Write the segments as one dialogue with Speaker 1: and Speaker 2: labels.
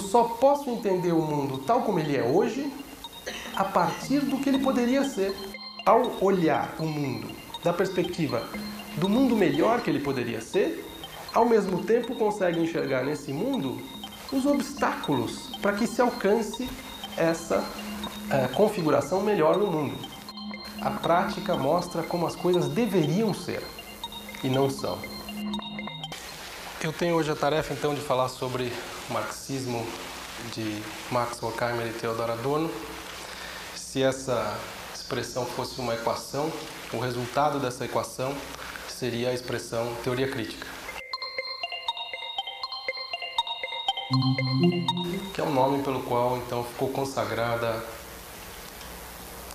Speaker 1: só posso entender o mundo tal como ele é hoje a partir do que ele poderia ser. Ao olhar o mundo da perspectiva do mundo melhor que ele poderia ser, ao mesmo tempo consegue enxergar nesse mundo os obstáculos para que se alcance essa configuração melhor no mundo. A prática mostra como as coisas deveriam ser e não são. Eu tenho hoje a tarefa então de falar sobre o marxismo de Max Horkheimer e Theodor Adorno. Se essa expressão fosse uma equação, o resultado dessa equação seria a expressão teoria crítica, que é o nome pelo qual então ficou consagrada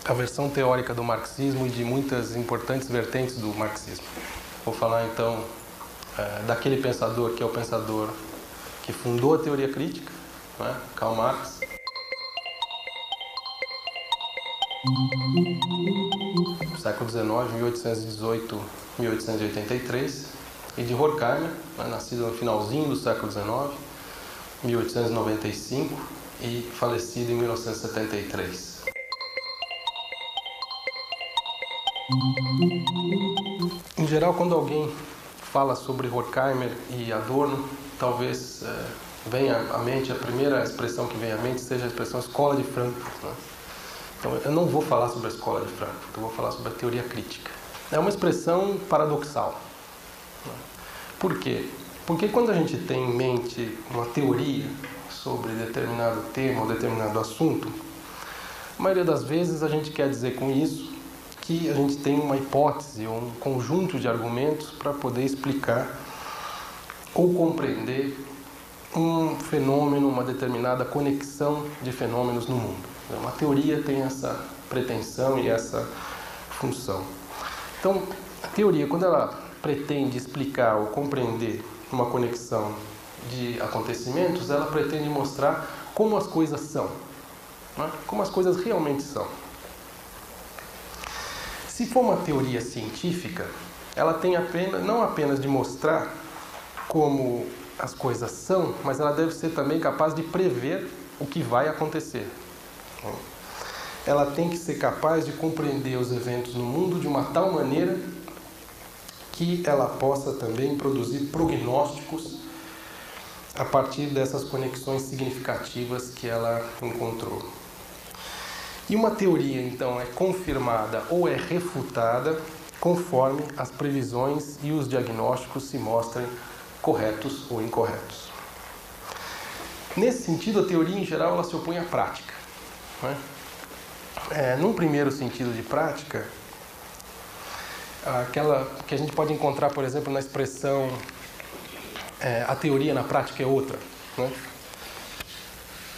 Speaker 1: a versão teórica do marxismo e de muitas importantes vertentes do marxismo. Vou falar então daquele pensador que é o pensador que fundou a teoria crítica, né? Karl Marx. No século XIX, 1818-1883, e de Horkheimer, nascido no finalzinho do século XIX, 1895, e falecido em 1973. Em geral, quando alguém fala sobre Horkheimer e Adorno, talvez venha à mente, a primeira expressão que vem à mente seja a expressão Escola de Frankfurt, né? Então, eu não vou falar sobre a Escola de Frankfurt, eu vou falar sobre a teoria crítica. É uma expressão paradoxal. Por quê? Porque quando a gente tem em mente uma teoria sobre determinado tema ou determinado assunto, a maioria das vezes a gente quer dizer com isso que a gente tem uma hipótese ou um conjunto de argumentos para poder explicar ou compreender um fenômeno, uma determinada conexão de fenômenos no mundo. Uma teoria tem essa pretensão e essa função. Então, a teoria, quando ela pretende explicar ou compreender uma conexão de acontecimentos, ela pretende mostrar como as coisas são, né? Como as coisas realmente são. Se for uma teoria científica, ela tem não apenas de mostrar como as coisas são, mas ela deve ser também capaz de prever o que vai acontecer. Ela tem que ser capaz de compreender os eventos no mundo de uma tal maneira que ela possa também produzir prognósticos a partir dessas conexões significativas que ela encontrou. E uma teoria, então, é confirmada ou é refutada conforme as previsões e os diagnósticos se mostrem corretos ou incorretos. Nesse sentido, a teoria, em geral, ela se opõe à prática, né? Num primeiro sentido de prática, aquela que a gente pode encontrar, por exemplo, na expressão a teoria na prática é outra, né?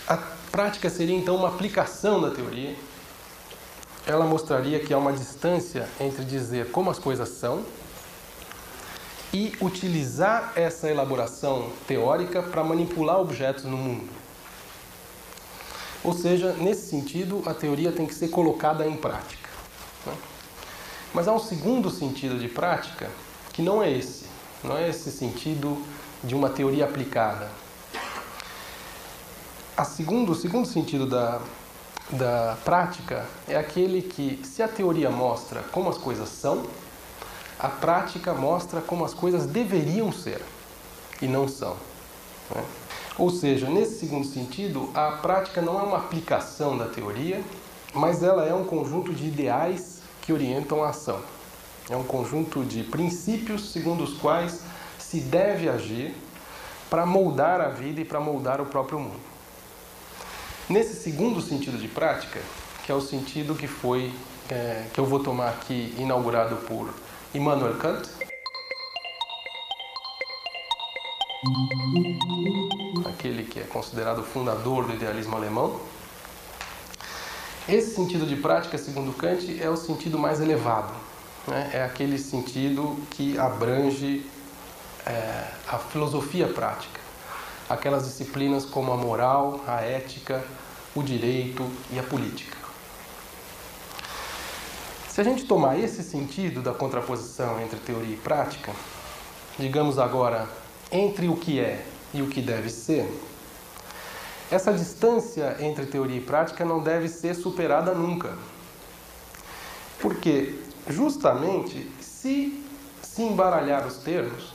Speaker 1: A prática seria, então, uma aplicação da teoria. Ela mostraria que há uma distância entre dizer como as coisas são e utilizar essa elaboração teórica para manipular objetos no mundo. Ou seja, nesse sentido, a teoria tem que ser colocada em prática, né? Mas há um segundo sentido de prática que não é esse sentido de uma teoria aplicada. O segundo sentido da prática é aquele que, se a teoria mostra como as coisas são, a prática mostra como as coisas deveriam ser e não são, né? Ou seja, nesse segundo sentido, a prática não é uma aplicação da teoria, mas ela é um conjunto de ideais que orientam a ação. É um conjunto de princípios segundo os quais se deve agir para moldar a vida e para moldar o próprio mundo. Nesse segundo sentido de prática, que é o sentido que eu vou tomar aqui, inaugurado por Immanuel Kant, aquele que é considerado o fundador do idealismo alemão, esse sentido de prática, segundo Kant, é o sentido mais elevado, né? É aquele sentido que abrange a filosofia prática, aquelas disciplinas como a moral, a ética, o direito e a política. Se a gente tomar esse sentido da contraposição entre teoria e prática, digamos agora, entre o que é e o que deve ser, essa distância entre teoria e prática não deve ser superada nunca. Porque, justamente, se embaralhar os termos,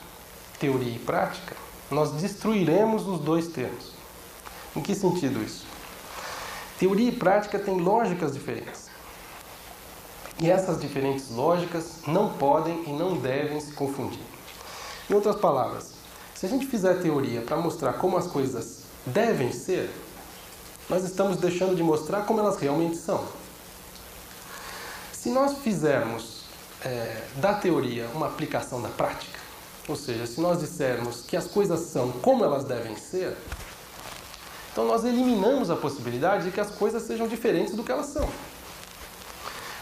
Speaker 1: teoria e prática, nós destruiremos os dois termos. Em que sentido isso? Teoria e prática têm lógicas diferentes. E essas diferentes lógicas não podem e não devem se confundir. Em outras palavras, se a gente fizer teoria para mostrar como as coisas devem ser, nós estamos deixando de mostrar como elas realmente são. Se nós fizermos da teoria uma aplicação da prática, ou seja, se nós dissermos que as coisas são como elas devem ser, então nós eliminamos a possibilidade de que as coisas sejam diferentes do que elas são.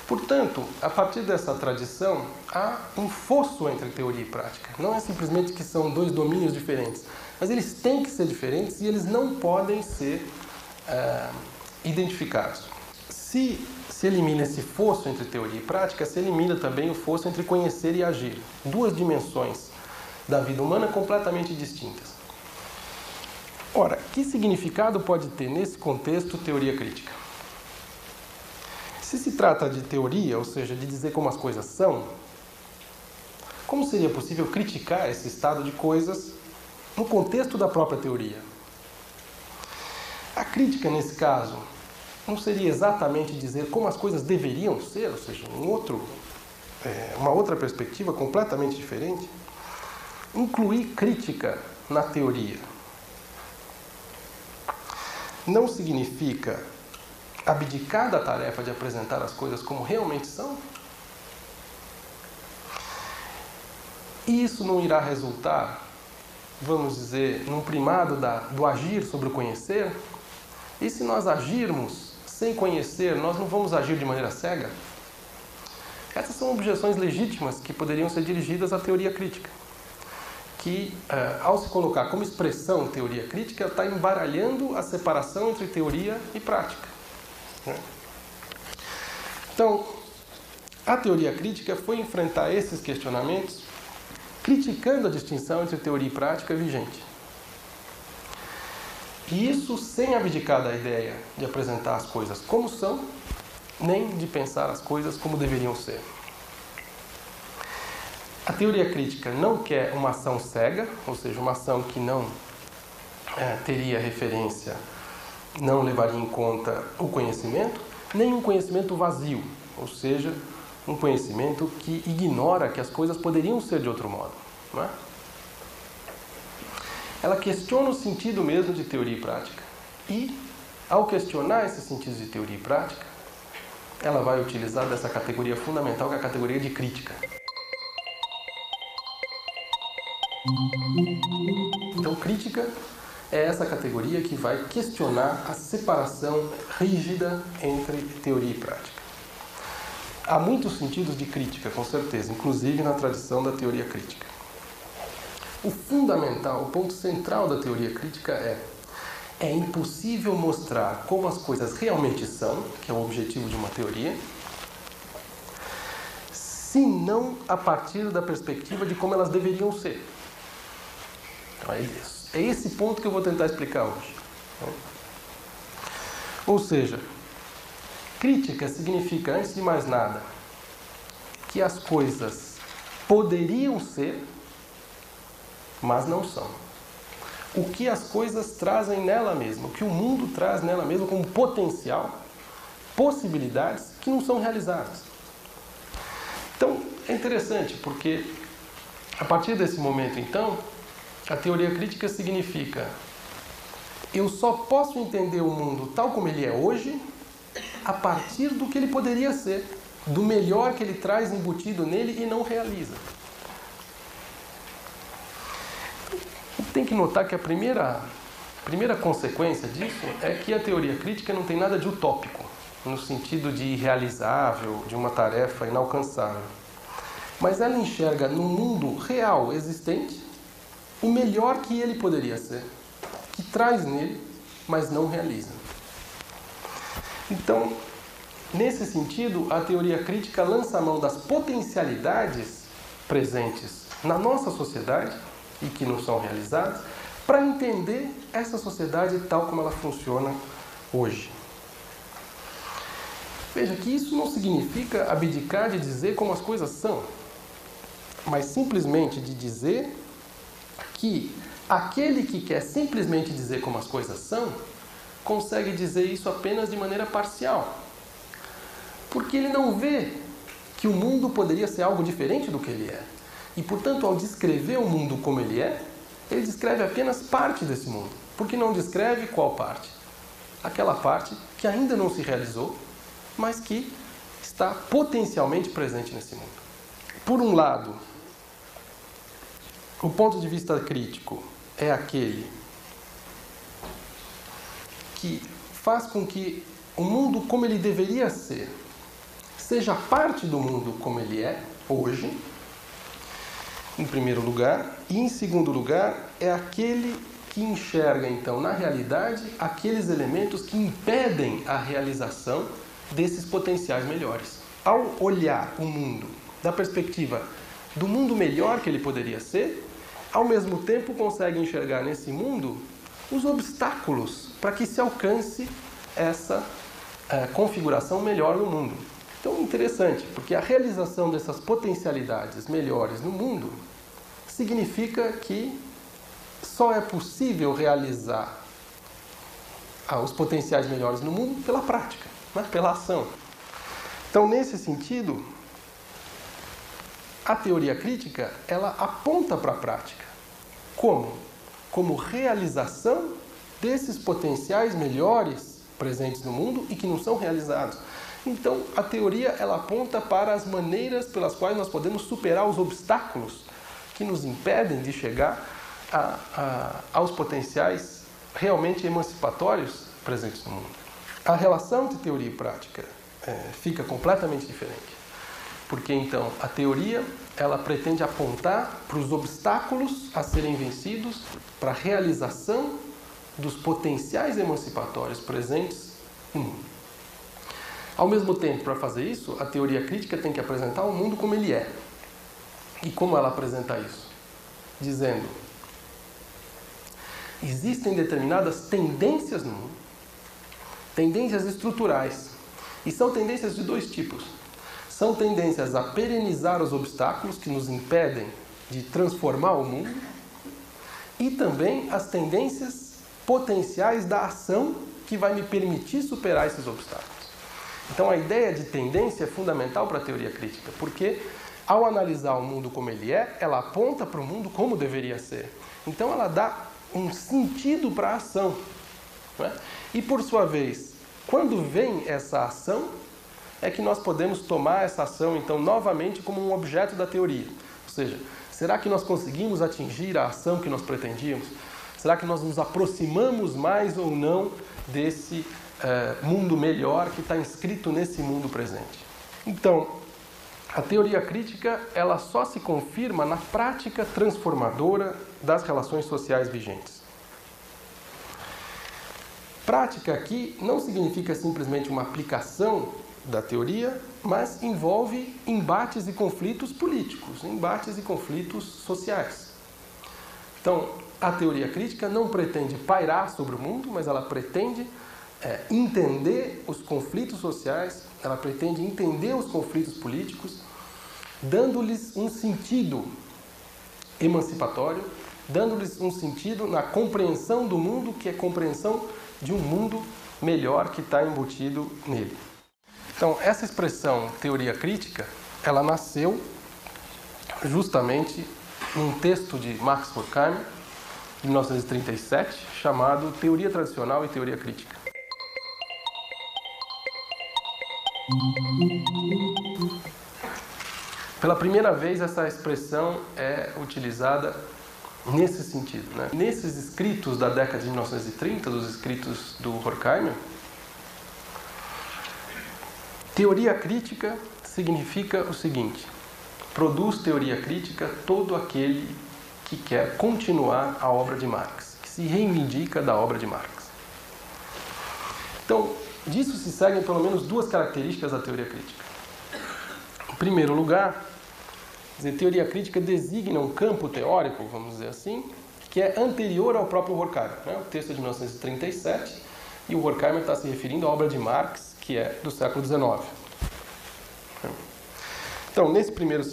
Speaker 1: Portanto, a partir dessa tradição, há um fosso entre teoria e prática. Não é simplesmente que são dois domínios diferentes, mas eles têm que ser diferentes e eles não podem ser identificados. Se elimina esse fosso entre teoria e prática, se elimina também o fosso entre conhecer e agir. Duas dimensões da vida humana completamente distintas. Ora, que significado pode ter nesse contexto teoria crítica? Se se trata de teoria, ou seja, de dizer como as coisas são, como seria possível criticar esse estado de coisas no contexto da própria teoria? A crítica, nesse caso, não seria exatamente dizer como as coisas deveriam ser, ou seja, uma outra perspectiva completamente diferente? Incluir crítica na teoria não significa abdicar da tarefa de apresentar as coisas como realmente são? E isso não irá resultar, vamos dizer, num primado do agir sobre o conhecer? E se nós agirmos sem conhecer, nós não vamos agir de maneira cega? Essas são objeções legítimas que poderiam ser dirigidas à teoria crítica, que, ao se colocar como expressão teoria crítica, está embaralhando a separação entre teoria e prática. Então, a teoria crítica foi enfrentar esses questionamentos criticando a distinção entre teoria e prática vigente. E isso sem abdicar da ideia de apresentar as coisas como são, nem de pensar as coisas como deveriam ser. A teoria crítica não quer uma ação cega, ou seja, uma ação que não teria referência, não levaria em conta o conhecimento, nem um conhecimento vazio, ou seja, um conhecimento que ignora que as coisas poderiam ser de outro modo. Não é? Ela questiona o sentido mesmo de teoria e prática. E, ao questionar esses sentidos de teoria e prática, ela vai utilizar dessa categoria fundamental, que é a categoria de crítica. Então, crítica é essa categoria que vai questionar a separação rígida entre teoria e prática. Há muitos sentidos de crítica, com certeza, inclusive na tradição da teoria crítica. O fundamental, o ponto central da teoria crítica é impossível mostrar como as coisas realmente são, que é o objetivo de uma teoria, se não a partir da perspectiva de como elas deveriam ser. Então, é esse ponto que eu vou tentar explicar hoje. Ou seja, crítica significa, antes de mais nada, que as coisas poderiam ser, mas não são. O que as coisas trazem nela mesma, o que o mundo traz nela mesma como potencial, possibilidades que não são realizadas. Então, é interessante, porque a partir desse momento, então, a teoria crítica significa: eu só posso entender o mundo tal como ele é hoje a partir do que ele poderia ser, do melhor que ele traz embutido nele e não realiza. Tem que notar que a primeira consequência disso é que a teoria crítica não tem nada de utópico, no sentido de irrealizável, de uma tarefa inalcançável. Mas ela enxerga no mundo real existente o melhor que ele poderia ser, que traz nele, mas não realiza. Então, nesse sentido, a teoria crítica lança a mão das potencialidades presentes na nossa sociedade e que não são realizadas, para entender essa sociedade tal como ela funciona hoje. Veja que isso não significa abdicar de dizer como as coisas são, mas simplesmente de dizer que aquele que quer simplesmente dizer como as coisas são, consegue dizer isso apenas de maneira parcial. Porque ele não vê que o mundo poderia ser algo diferente do que ele é. E, portanto, ao descrever o mundo como ele descreve apenas parte desse mundo. Porque não descreve qual parte? Aquela parte que ainda não se realizou, mas que está potencialmente presente nesse mundo. Por um lado, o ponto de vista crítico é aquele que faz com que o mundo como ele deveria ser seja parte do mundo como ele é hoje, em primeiro lugar, e em segundo lugar é aquele que enxerga então na realidade aqueles elementos que impedem a realização desses potenciais melhores. Ao olhar o mundo da perspectiva do mundo melhor que ele poderia ser, ao mesmo tempo consegue enxergar nesse mundo os obstáculos para que se alcance essa configuração melhor no mundo. Então, interessante, porque a realização dessas potencialidades melhores no mundo significa que só é possível realizar os potenciais melhores no mundo pela prática, né? Pela ação. Então, nesse sentido, a teoria crítica, ela aponta para a prática. Como? Como realização desses potenciais melhores presentes no mundo e que não são realizados. Então, a teoria, ela aponta para as maneiras pelas quais nós podemos superar os obstáculos que nos impedem de chegar aos potenciais realmente emancipatórios presentes no mundo. A relação de teoria e prática fica completamente diferente. Porque, então, a teoria, ela pretende apontar para os obstáculos a serem vencidos para a realização dos potenciais emancipatórios presentes no mundo. Ao mesmo tempo, para fazer isso, a teoria crítica tem que apresentar o mundo como ele é. E como ela apresenta isso? Dizendo: existem determinadas tendências no mundo, tendências estruturais, e são tendências de dois tipos. São tendências a perenizar os obstáculos que nos impedem de transformar o mundo, e também as tendências potenciais da ação que vai me permitir superar esses obstáculos. Então, a ideia de tendência é fundamental para a teoria crítica, porque ao analisar o mundo como ele é, ela aponta para o mundo como deveria ser. Então, ela dá um sentido para a ação, não é? E, por sua vez, quando vem essa ação, é que nós podemos tomar essa ação, então, novamente como um objeto da teoria. Ou seja, será que nós conseguimos atingir a ação que nós pretendíamos? Será que nós nos aproximamos mais ou não desse mundo melhor que está inscrito nesse mundo presente? Então, a teoria crítica, ela só se confirma na prática transformadora das relações sociais vigentes. Prática aqui não significa simplesmente uma aplicação da teoria, mas envolve embates e conflitos políticos, embates e conflitos sociais. Então, a teoria crítica não pretende pairar sobre o mundo, mas ela pretende entender os conflitos sociais, ela pretende entender os conflitos políticos, dando-lhes um sentido emancipatório, dando-lhes um sentido na compreensão do mundo, que é compreensão de um mundo melhor que está embutido nele. Então, essa expressão teoria crítica, ela nasceu justamente num texto de Max Horkheimer, de 1937, chamado Teoria Tradicional e Teoria Crítica. Pela primeira vez, essa expressão é utilizada nesse sentido, né? Nesses escritos da década de 1930, dos escritos do Horkheimer, teoria crítica significa o seguinte: produz teoria crítica todo aquele que quer continuar a obra de Marx, que se reivindica da obra de Marx. Então, disso se seguem pelo menos duas características da teoria crítica. Em primeiro lugar, teoria crítica designa um campo teórico, vamos dizer assim, que é anterior ao próprio Horkheimer. O texto é de 1937 e o Horkheimer está se referindo à obra de Marx, que é do século XIX. Então, nesse primeiro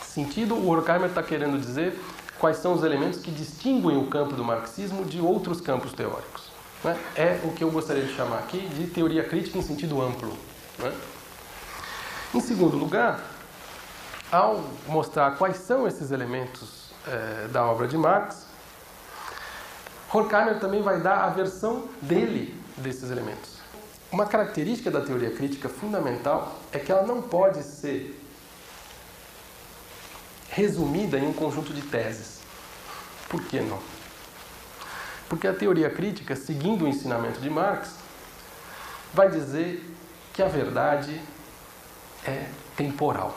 Speaker 1: sentido, o Horkheimer está querendo dizer quais são os elementos que distinguem o campo do marxismo de outros campos teóricos. É o que eu gostaria de chamar aqui de teoria crítica em sentido amplo. Em segundo lugar, ao mostrar quais são esses elementos da obra de Marx, Horkheimer também vai dar a versão dele desses elementos. Uma característica da teoria crítica fundamental é que ela não pode ser resumida em um conjunto de teses. Por que não? Porque a teoria crítica, seguindo o ensinamento de Marx, vai dizer que a verdade é temporal,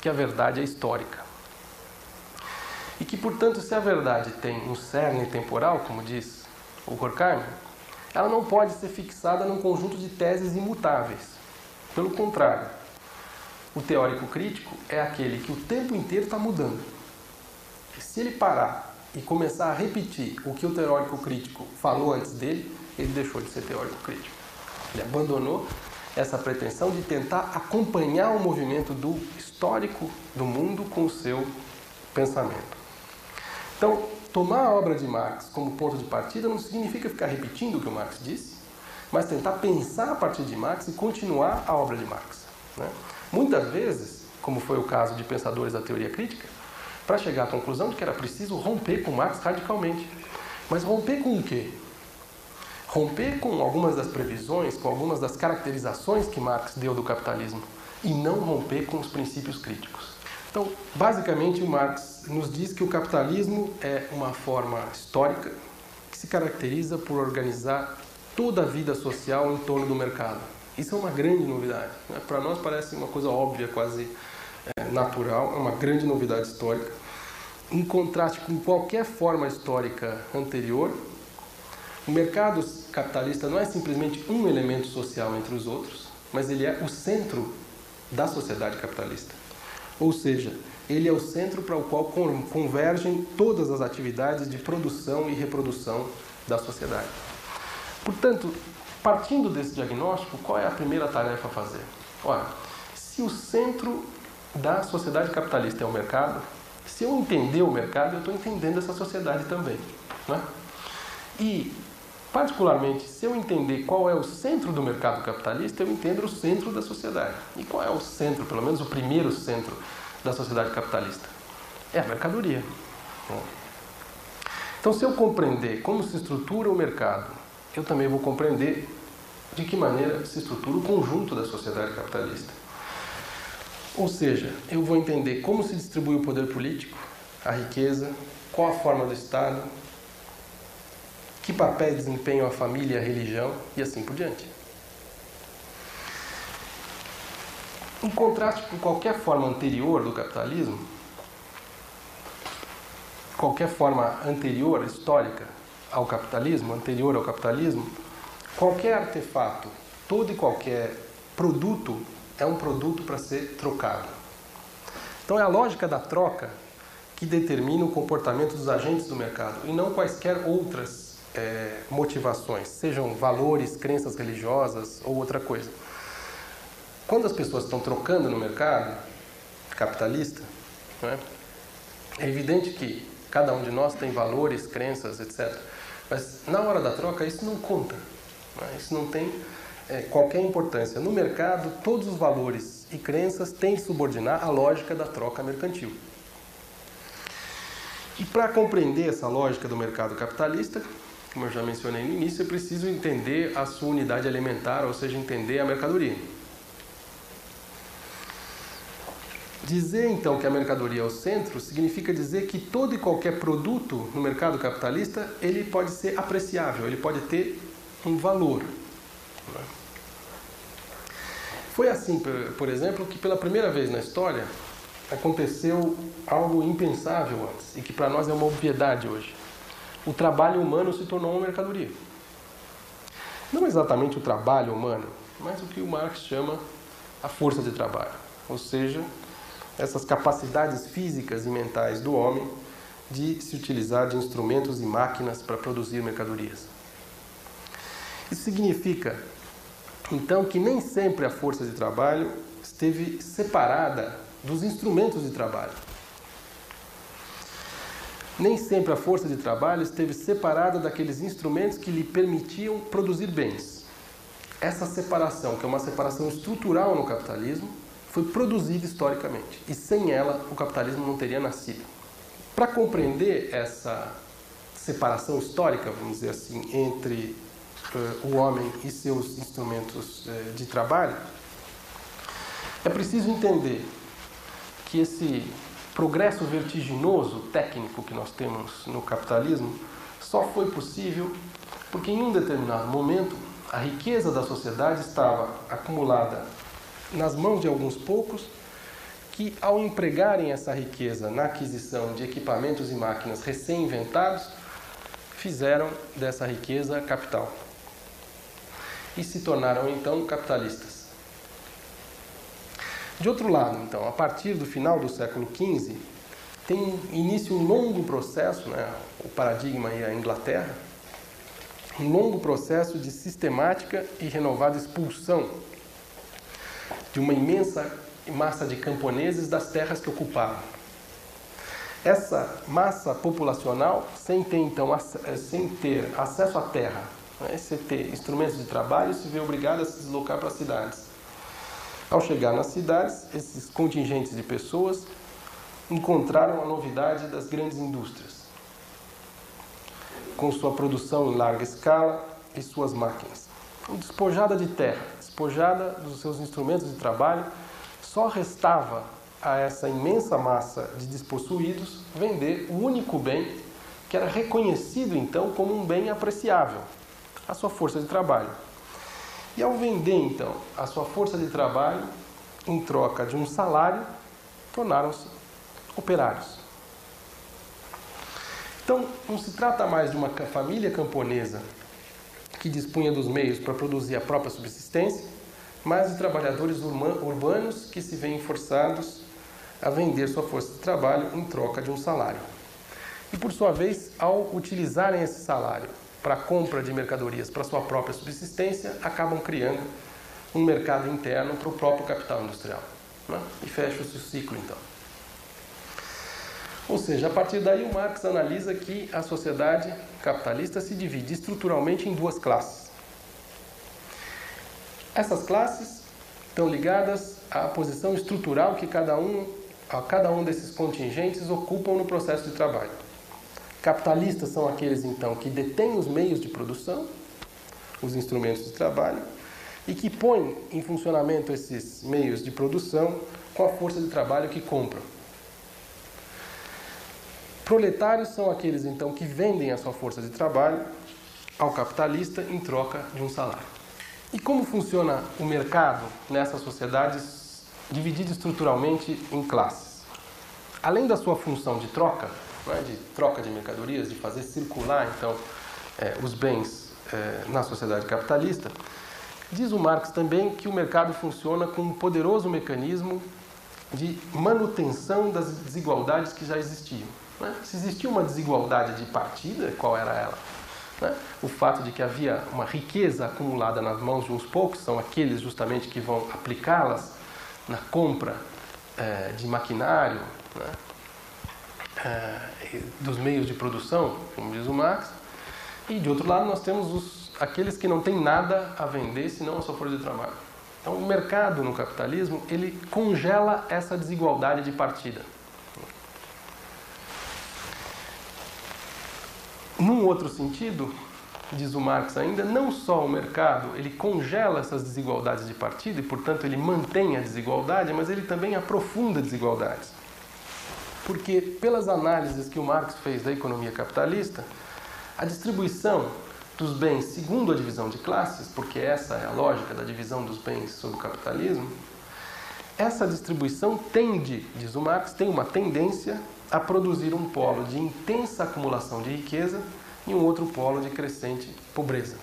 Speaker 1: que a verdade é histórica. E que, portanto, se a verdade tem um cerne temporal, como diz o Horkheimer, ela não pode ser fixada num conjunto de teses imutáveis. Pelo contrário, o teórico crítico é aquele que o tempo inteiro está mudando. E se ele parar e começar a repetir o que o teórico crítico falou antes dele, ele deixou de ser teórico crítico. Ele abandonou essa pretensão de tentar acompanhar o movimento do histórico do mundo com o seu pensamento. Então, tomar a obra de Marx como ponto de partida não significa ficar repetindo o que o Marx disse, mas tentar pensar a partir de Marx e continuar a obra de Marx. Muitas vezes, como foi o caso de pensadores da teoria crítica, para chegar à conclusão de que era preciso romper com Marx radicalmente. Mas romper com o quê? Romper com algumas das previsões, com algumas das caracterizações que Marx deu do capitalismo, e não romper com os princípios críticos. Então, basicamente, o Marx nos diz que o capitalismo é uma forma histórica que se caracteriza por organizar toda a vida social em torno do mercado. Isso é uma grande novidade. Para nós parece uma coisa óbvia, quase natural, é uma grande novidade histórica. Em contraste com qualquer forma histórica anterior, o mercado capitalista não é simplesmente um elemento social entre os outros, mas ele é o centro da sociedade capitalista. Ou seja, ele é o centro para o qual convergem todas as atividades de produção e reprodução da sociedade. Portanto, partindo desse diagnóstico, qual é a primeira tarefa a fazer? Ora, se o centro da sociedade capitalista é o mercado, se eu entender o mercado, eu estou entendendo essa sociedade também. E, particularmente, se eu entender qual é o centro do mercado capitalista, eu entendo o centro da sociedade. E qual é o centro, pelo menos o primeiro centro da sociedade capitalista? É a mercadoria. Então, se eu compreender como se estrutura o mercado, eu também vou compreender de que maneira se estrutura o conjunto da sociedade capitalista. Ou seja, eu vou entender como se distribui o poder político, a riqueza, qual a forma do Estado, que papéis desempenham a família e a religião, e assim por diante. Em contraste com qualquer forma anterior do capitalismo, qualquer forma anterior, histórica, ao capitalismo, anterior ao capitalismo, qualquer artefato, todo e qualquer produto é um produto para ser trocado. Então é a lógica da troca que determina o comportamento dos agentes do mercado e não quaisquer outras motivações, sejam valores, crenças religiosas ou outra coisa. Quando as pessoas estão trocando no mercado capitalista, é evidente que cada um de nós tem valores, crenças, etc. Mas na hora da troca isso não conta. Isso não tem qualquer importância. No mercado, todos os valores e crenças têm que subordinar a lógica da troca mercantil. E para compreender essa lógica do mercado capitalista, como eu já mencionei no início, é preciso entender a sua unidade elementar, ou seja, entender a mercadoria. Dizer, então, que a mercadoria é o centro significa dizer que todo e qualquer produto no mercado capitalista ele pode ser apreciável, ele pode ter um valor. Foi assim, por exemplo, que pela primeira vez na história aconteceu algo impensável antes e que para nós é uma obviedade hoje. O trabalho humano se tornou uma mercadoria. Não exatamente o trabalho humano, mas o que o Marx chama a força de trabalho. Ou seja, essas capacidades físicas e mentais do homem de se utilizar de instrumentos e máquinas para produzir mercadorias. Isso significa, então, que nem sempre a força de trabalho esteve separada dos instrumentos de trabalho. Nem sempre a força de trabalho esteve separada daqueles instrumentos que lhe permitiam produzir bens. Essa separação, que é uma separação estrutural no capitalismo, foi produzida historicamente. E sem ela, o capitalismo não teria nascido. Para compreender essa separação histórica, vamos dizer assim, entre o homem e seus instrumentos de trabalho, é preciso entender que esse progresso vertiginoso técnico que nós temos no capitalismo só foi possível porque em um determinado momento a riqueza da sociedade estava acumulada nas mãos de alguns poucos que, ao empregarem essa riqueza na aquisição de equipamentos e máquinas recém-inventados, fizeram dessa riqueza capital e se tornaram então capitalistas. De outro lado, então, a partir do final do século XV, tem início um longo processo, o paradigma aí é a Inglaterra, um longo processo de sistemática e renovada expulsão de uma imensa massa de camponeses das terras que ocupavam. Essa massa populacional, sem ter acesso à terra, sem ter instrumentos de trabalho, se vê obrigada a se deslocar para as cidades. Ao chegar nas cidades, esses contingentes de pessoas encontraram a novidade das grandes indústrias, com sua produção em larga escala e suas máquinas. Despojada de terra, despojada dos seus instrumentos de trabalho, só restava a essa imensa massa de despossuídos vender o único bem que era reconhecido então como um bem apreciável, a sua força de trabalho. E ao vender, então, a sua força de trabalho, em troca de um salário, tornaram-se operários. Então, não se trata mais de uma família camponesa que dispunha dos meios para produzir a própria subsistência, mas de trabalhadores urbanos que se veem forçados a vender sua força de trabalho em troca de um salário. E, por sua vez, ao utilizarem esse salário para a compra de mercadorias para sua própria subsistência, acabam criando um mercado interno para o próprio capital industrial. E fecha-se o ciclo, então. Ou seja, a partir daí o Marx analisa que a sociedade capitalista se divide estruturalmente em duas classes. Essas classes estão ligadas à posição estrutural que cada um desses contingentes ocupam no processo de trabalho. Capitalistas são aqueles, então, que detêm os meios de produção, os instrumentos de trabalho, e que põem em funcionamento esses meios de produção com a força de trabalho que compram. Proletários são aqueles, então, que vendem a sua força de trabalho ao capitalista em troca de um salário. E como funciona o mercado nessas sociedades divididas estruturalmente em classes? Além da sua função de troca de mercadorias, de fazer circular, então, os bens na sociedade capitalista, diz o Marx também que o mercado funciona como um poderoso mecanismo de manutenção das desigualdades que já existiam. Se existia uma desigualdade de partida, qual era ela? O fato de que havia uma riqueza acumulada nas mãos de uns poucos, são aqueles justamente que vão aplicá-las na compra de maquinário, dos meios de produção, como diz o Marx, e de outro lado nós temos aqueles que não têm nada a vender senão a sua força de trabalho. Então o mercado no capitalismo, ele congela essa desigualdade de partida. Num outro sentido, diz o Marx ainda, não só o mercado, ele congela essas desigualdades de partida e, portanto, ele mantém a desigualdade, mas ele também aprofunda desigualdades. Porque, pelas análises que o Marx fez da economia capitalista, a distribuição dos bens segundo a divisão de classes, porque essa é a lógica da divisão dos bens sob o capitalismo, essa distribuição tende, diz o Marx, tem uma tendência a produzir um polo de intensa acumulação de riqueza e um outro polo de crescente pobreza.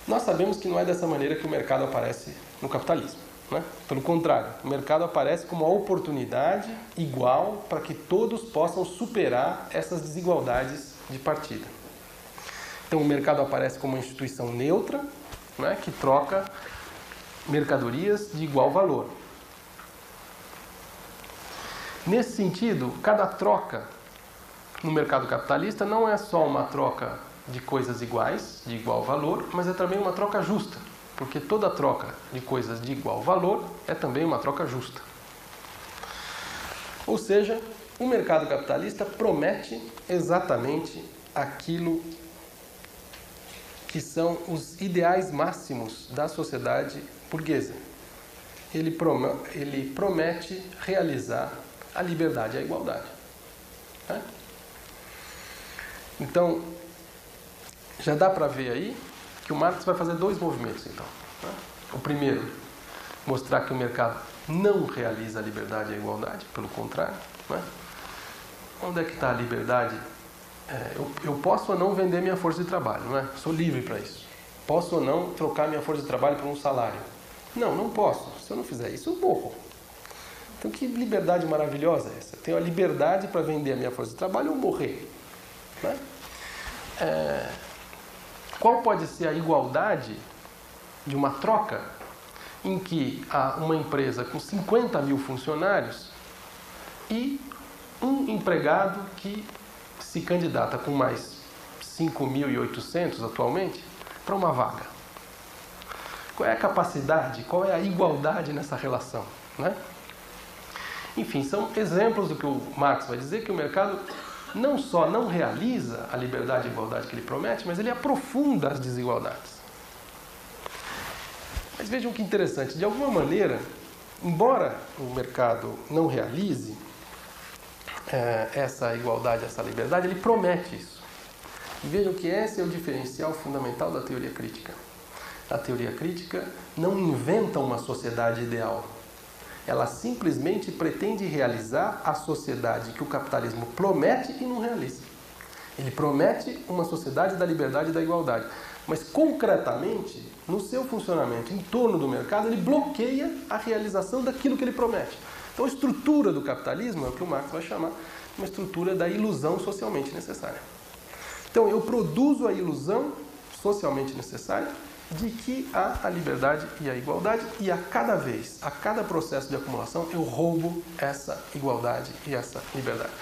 Speaker 1: Nós sabemos que não é dessa maneira que o mercado aparece no capitalismo. né? Pelo contrário, o mercado aparece como uma oportunidade igual para que todos possam superar essas desigualdades de partida. Então o mercado aparece como uma instituição neutra, né, que troca mercadorias de igual valor. Nesse sentido, cada troca no mercado capitalista não é só uma troca de coisas iguais, de igual valor, mas é também uma troca justa, porque toda troca de coisas de igual valor é também uma troca justa. Ou seja, o mercado capitalista promete exatamente aquilo que são os ideais máximos da sociedade burguesa. Ele promete realizar a liberdade e a igualdade. Né? Então, já dá para ver aí que o Marx vai fazer dois movimentos, então. Né? O primeiro, mostrar que o mercado não realiza a liberdade e a igualdade, pelo contrário. Né? Onde é que está a liberdade? Eu posso ou não vender minha força de trabalho, não é? Sou livre para isso. Posso ou não trocar minha força de trabalho por um salário? Não, não posso. Se eu não fizer isso, eu morro. Então, que liberdade maravilhosa é essa? Eu tenho a liberdade para vender a minha força de trabalho ou morrer. Né? Qual pode ser a igualdade de uma troca em que há uma empresa com 50 mil funcionários e um empregado que se candidata com mais 5.800 atualmente para uma vaga? Qual é a capacidade, qual é a igualdade nessa relação? Né? Enfim, são exemplos do que o Marx vai dizer, que o mercado não só não realiza a liberdade e a igualdade que ele promete, mas ele aprofunda as desigualdades. Mas vejam que interessante, de alguma maneira, embora o mercado não realize essa igualdade, essa liberdade, ele promete isso. E vejam que esse é o diferencial fundamental da teoria crítica. A teoria crítica não inventa uma sociedade ideal. Ela simplesmente pretende realizar a sociedade que o capitalismo promete e não realiza. Ele promete uma sociedade da liberdade e da igualdade, mas concretamente, no seu funcionamento em torno do mercado, ele bloqueia a realização daquilo que ele promete. Então a estrutura do capitalismo é o que o Marx vai chamar uma estrutura da ilusão socialmente necessária. Então eu produzo a ilusão socialmente necessária de que há a liberdade e a igualdade, e a cada vez, a cada processo de acumulação, eu essa igualdade e essa liberdade.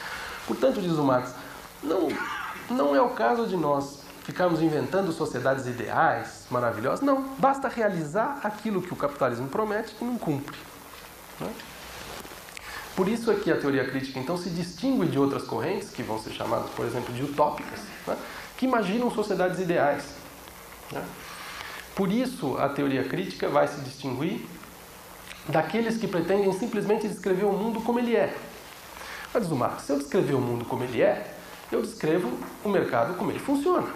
Speaker 1: Portanto, diz o Marx, não é o caso de nós ficarmos inventando sociedades ideais, maravilhosas. Não, basta realizar aquilo que o capitalismo promete e não cumpre. Né? Por isso é que a teoria crítica, então, se distingue de outras correntes, que vão ser chamadas, por exemplo, de utópicas, né? Que imaginam sociedades ideais. Né? Por isso, a teoria crítica vai se distinguir daqueles que pretendem simplesmente descrever o mundo como ele é. Mas, diz o Marx, se eu descrever o mundo como ele é, eu descrevo o mercado como ele funciona.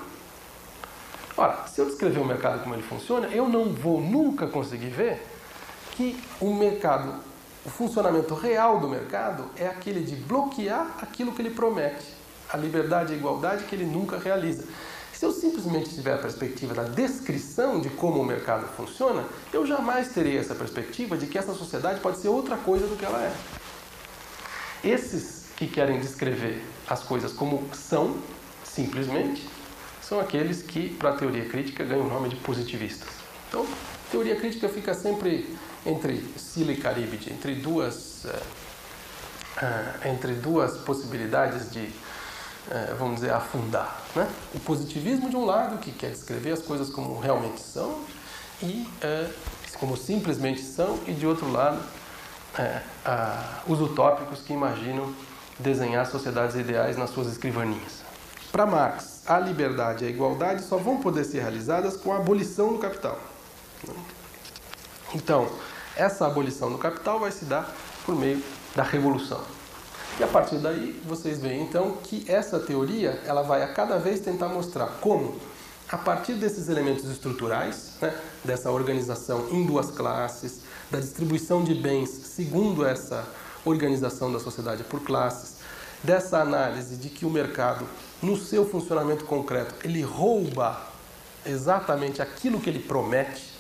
Speaker 1: Ora, se eu descrever o mercado como ele funciona, eu não vou nunca conseguir ver que o mercado, o funcionamento real do mercado é aquele de bloquear aquilo que ele promete, a liberdade e a igualdade que ele nunca realiza. Se eu simplesmente tiver a perspectiva da descrição de como o mercado funciona, eu jamais terei essa perspectiva de que essa sociedade pode ser outra coisa do que ela é. Esses que querem descrever as coisas como são, simplesmente, são aqueles que, para a teoria crítica, ganham o nome de positivistas. Então, a teoria crítica fica sempre entre Scylla e Caribdis, entre duas possibilidades de, vamos dizer, afundar. Né? O positivismo, de um lado, que quer descrever as coisas como realmente são, e como simplesmente são, e, de outro lado, os utópicos que imaginam desenhar sociedades ideais nas suas escrivaninhas. Para Marx, a liberdade e a igualdade só vão poder ser realizadas com a abolição do capital. Então, essa abolição do capital vai se dar por meio da revolução. E a partir daí, vocês veem então que essa teoria ela vai a cada vez tentar mostrar como, a partir desses elementos estruturais, né, dessa organização em duas classes, da distribuição de bens segundo essa organização da sociedade por classes, dessa análise de que o mercado, no seu funcionamento concreto, ele rouba exatamente aquilo que ele promete,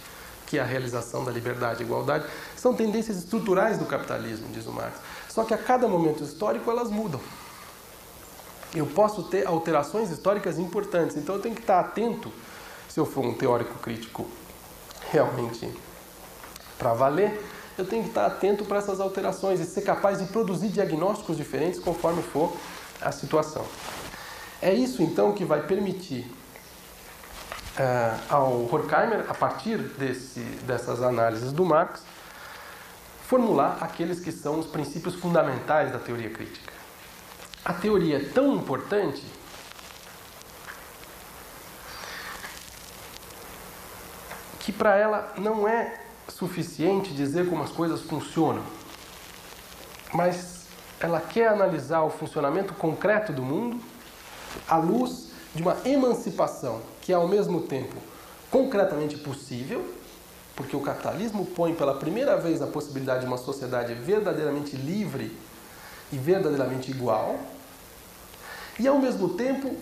Speaker 1: que é a realização da liberdade e igualdade, São tendências estruturais do capitalismo, diz o Marx. Só que a cada momento histórico elas mudam. Eu posso ter alterações históricas importantes, então eu tenho que estar atento, se eu for um teórico crítico realmente para valer, eu tenho que estar atento para essas alterações e ser capaz de produzir diagnósticos diferentes conforme for a situação. É isso, então, que vai permitir ao Horkheimer, a partir dessas análises do Marx, formular aqueles que são os princípios fundamentais da teoria crítica. A teoria é tão importante que para ela não é suficiente dizer como as coisas funcionam, mas ela quer analisar o funcionamento concreto do mundo à luz de uma emancipação que é ao mesmo tempo concretamente possível, porque o capitalismo põe pela primeira vez a possibilidade de uma sociedade verdadeiramente livre e verdadeiramente igual, e ao mesmo tempo,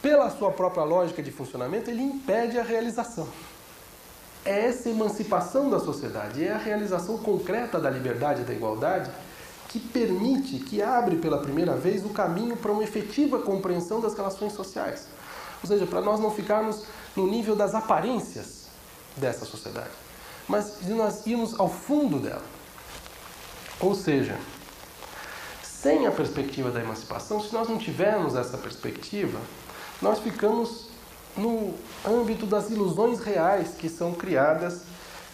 Speaker 1: pela sua própria lógica de funcionamento, ele impede a realização. É essa emancipação da sociedade, é a realização concreta da liberdade e da igualdade que permite, que abre pela primeira vez o caminho para uma efetiva compreensão das relações sociais. Ou seja, para nós não ficarmos no nível das aparências dessa sociedade, mas de nós irmos ao fundo dela. Ou seja, sem a perspectiva da emancipação, se nós não tivermos essa perspectiva, nós ficamos no âmbito das ilusões reais que são criadas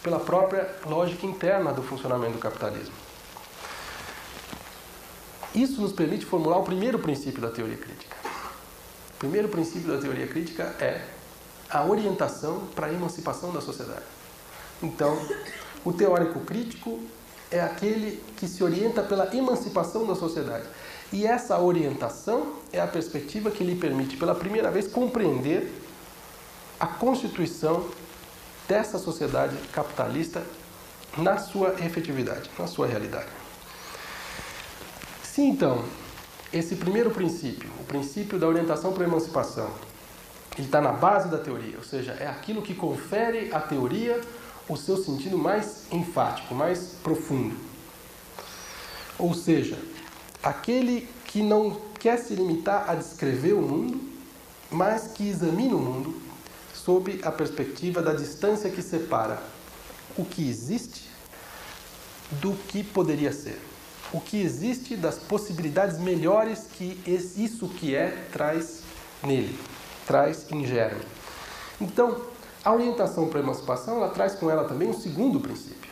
Speaker 1: pela própria lógica interna do funcionamento do capitalismo. Isso nos permite formular o primeiro princípio da teoria crítica. O primeiro princípio da teoria crítica é a orientação para a emancipação da sociedade. Então, o teórico crítico é aquele que se orienta pela emancipação da sociedade. E essa orientação é a perspectiva que lhe permite, pela primeira vez, compreender a constituição dessa sociedade capitalista na sua efetividade, na sua realidade. Se então esse primeiro princípio, o princípio da orientação para a emancipação, ele está na base da teoria, ou seja, é aquilo que confere à teoria o seu sentido mais enfático, mais profundo. Ou seja, aquele que não quer se limitar a descrever o mundo, mas que examina o mundo sob a perspectiva da distância que separa o que existe do que poderia ser. O que existe das possibilidades melhores que isso que é traz nele, traz em germe. Então, a orientação para a emancipação, ela traz com ela também um segundo princípio.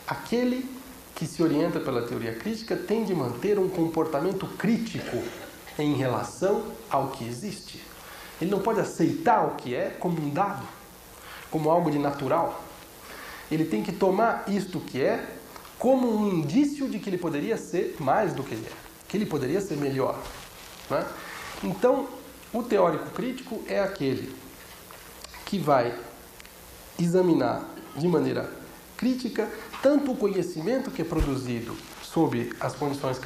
Speaker 1: Aquele que se orienta pela teoria crítica tem de manter um comportamento crítico em relação ao que existe. Ele não pode aceitar o que é como um dado, como algo de natural. Ele tem que tomar isto que é como um indício de que ele poderia ser mais do que ele é, que ele poderia ser melhor, né? Então, o teórico crítico é aquele que vai examinar de maneira crítica tanto o conhecimento que é produzido sob as condições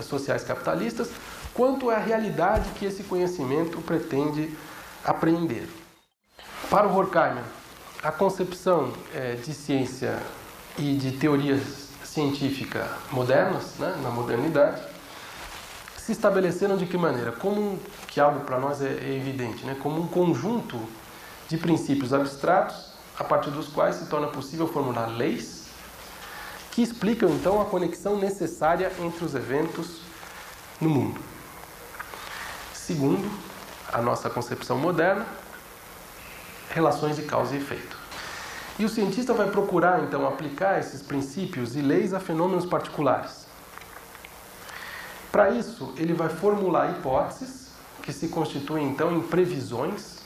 Speaker 1: sociais capitalistas, quanto a realidade que esse conhecimento pretende apreender. Para o Horkheimer, a concepção de ciência e de teorias científica modernas, né, na modernidade, se estabeleceram de que maneira? Que algo para nós é evidente, né? Como um conjunto de princípios abstratos, a partir dos quais se torna possível formular leis que explicam, então, a conexão necessária entre os eventos no mundo. Segundo a nossa concepção moderna, relações de causa e efeito. E o cientista vai procurar, então, aplicar esses princípios e leis a fenômenos particulares. Para isso, ele vai formular hipóteses que se constituem, então, em previsões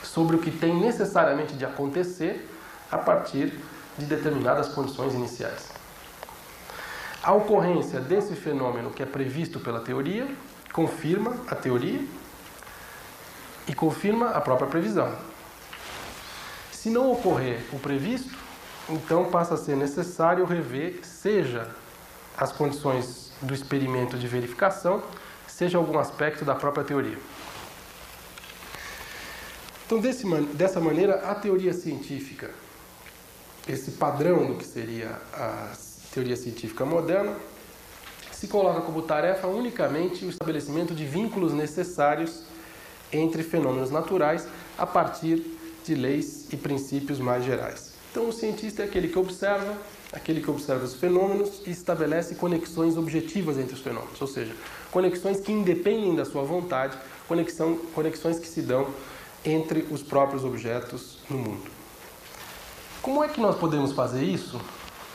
Speaker 1: sobre o que tem necessariamente de acontecer a partir de determinadas condições iniciais. A ocorrência desse fenômeno que é previsto pela teoria confirma a teoria e confirma a própria previsão. Se não ocorrer o previsto, então passa a ser necessário rever, seja as condições do experimento de verificação, seja algum aspecto da própria teoria. Então, dessa maneira, a teoria científica esse padrão do que seria a teoria científica moderna, se coloca como tarefa unicamente o estabelecimento de vínculos necessários entre fenômenos naturais a partir de leis e princípios mais gerais. Então, o cientista é aquele que observa os fenômenos e estabelece conexões objetivas entre os fenômenos, ou seja, conexões que independem da sua vontade, conexões que se dão entre os próprios objetos no mundo. Como é que nós podemos fazer isso?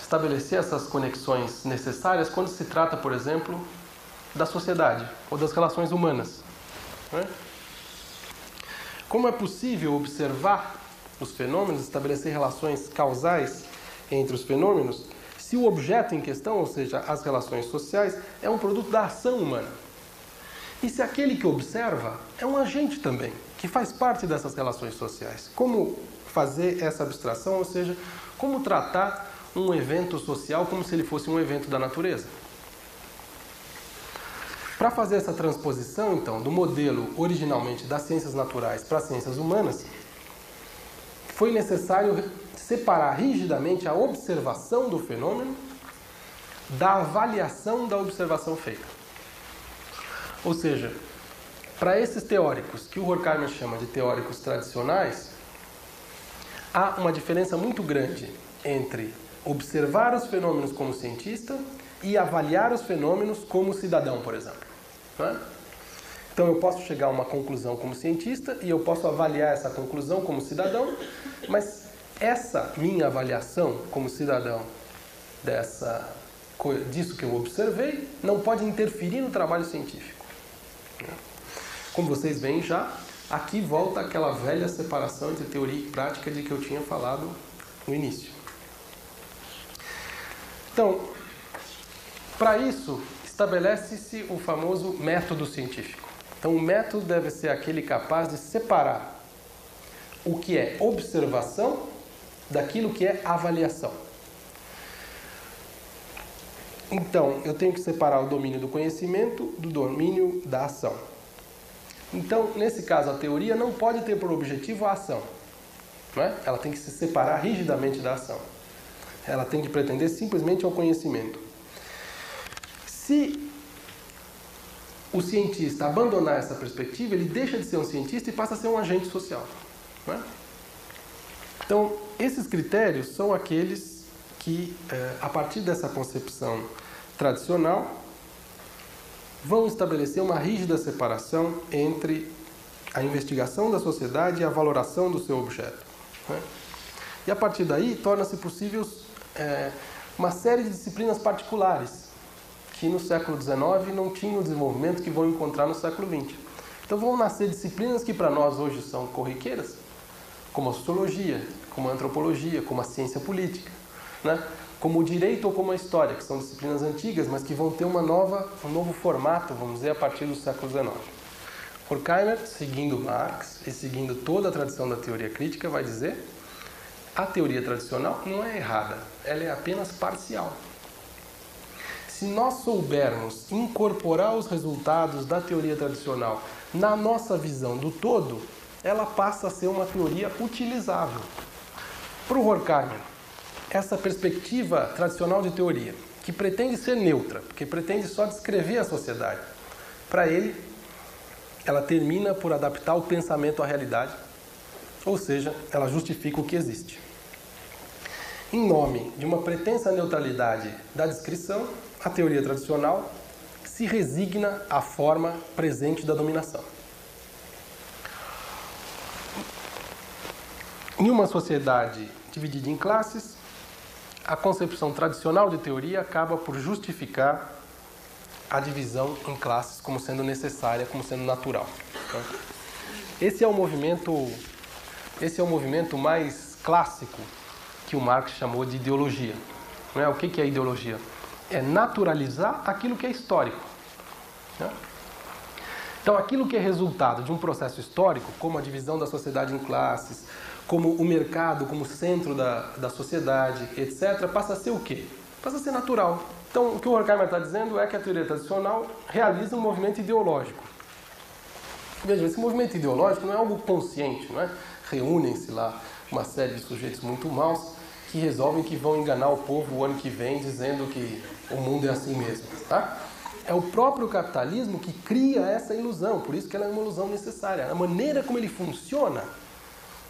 Speaker 1: Estabelecer essas conexões necessárias quando se trata, por exemplo, da sociedade ou das relações humanas, né? Como é possível observar os fenômenos, estabelecer relações causais entre os fenômenos, se o objeto em questão, ou seja, as relações sociais, é um produto da ação humana? E se aquele que observa é um agente também, que faz parte dessas relações sociais? Como fazer essa abstração, ou seja, como tratar um evento social como se ele fosse um evento da natureza? Para fazer essa transposição, então, do modelo originalmente das ciências naturais para as ciências humanas, foi necessário separar rigidamente a observação do fenômeno da avaliação da observação feita. Ou seja, para esses teóricos, que o Horkheimer chama de teóricos tradicionais, há uma diferença muito grande entre observar os fenômenos como cientista e avaliar os fenômenos como cidadão, por exemplo. Então eu posso chegar a uma conclusão como cientista e eu posso avaliar essa conclusão como cidadão, mas essa minha avaliação como cidadão disso que eu observei não pode interferir no trabalho científico. Como vocês veem já, aqui volta aquela velha separação entre teoria e prática de que eu tinha falado no início. Então, para isso, estabelece-se o famoso método científico. Então, o método deve ser aquele capaz de separar o que é observação daquilo que é avaliação. Então, eu tenho que separar o domínio do conhecimento do domínio da ação. Então, nesse caso, a teoria não pode ter por objetivo a ação, não é? Ela tem que se separar rigidamente da ação. Ela tem que pretender simplesmente ao conhecimento. Se o cientista abandonar essa perspectiva, ele deixa de ser um cientista e passa a ser um agente social, não é? Então, esses critérios são aqueles que, a partir dessa concepção tradicional, vão estabelecer uma rígida separação entre a investigação da sociedade e a valoração do seu objeto, né? E a partir daí, torna-se possível uma série de disciplinas particulares que no século XIX não tinham o desenvolvimento que vão encontrar no século XX. Então vão nascer disciplinas que para nós hoje são corriqueiras, como a sociologia, como a antropologia, como a ciência política, né? Como o direito ou como a história, que são disciplinas antigas, mas que vão ter um novo formato, vamos dizer, a partir do século XIX. Horkheimer, seguindo Marx e seguindo toda a tradição da teoria crítica, vai dizer: a teoria tradicional não é errada, ela é apenas parcial. Se nós soubermos incorporar os resultados da teoria tradicional na nossa visão do todo, ela passa a ser uma teoria utilizável. Para o Horkheimer, essa perspectiva tradicional de teoria, que pretende ser neutra, que pretende só descrever a sociedade, para ele, ela termina por adaptar o pensamento à realidade, ou seja, ela justifica o que existe. Em nome de uma pretensa neutralidade da descrição, a teoria tradicional se resigna à forma presente da dominação. Em uma sociedade dividida em classes, a concepção tradicional de teoria acaba por justificar a divisão em classes como sendo necessária, como sendo natural. Esse é o movimento mais clássico que o Marx chamou de ideologia. Não é? O que é ideologia? É naturalizar aquilo que é histórico. Então, aquilo que é resultado de um processo histórico, como a divisão da sociedade em classes, como o mercado como centro da sociedade, etc., passa a ser o quê? Passa a ser natural. Então, o que o Horkheimer está dizendo é que a teoria tradicional realiza um movimento ideológico. Veja, esse movimento ideológico não é algo consciente, não é? Reúnem-se lá uma série de sujeitos muito maus que resolvem que vão enganar o povo o ano que vem dizendo que o mundo é assim mesmo, tá? É o próprio capitalismo que cria essa ilusão, por isso que ela é uma ilusão necessária. A maneira como ele funciona,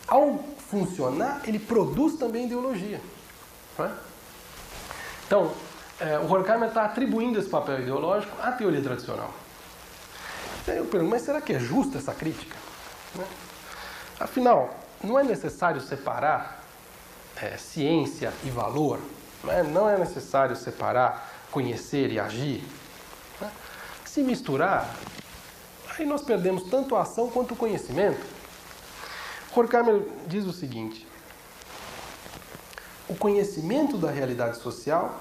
Speaker 1: ao funcionar, ele produz também ideologia. Não é? Então, o Horkheimer está atribuindo esse papel ideológico à teoria tradicional. Eu pergunto, mas será que é justa essa crítica? Né? Afinal, não é necessário separar ciência e valor? Não é necessário separar conhecer e agir? Né? Se misturar, aí nós perdemos tanto a ação quanto o conhecimento. Horkheimer diz o seguinte: o conhecimento da realidade social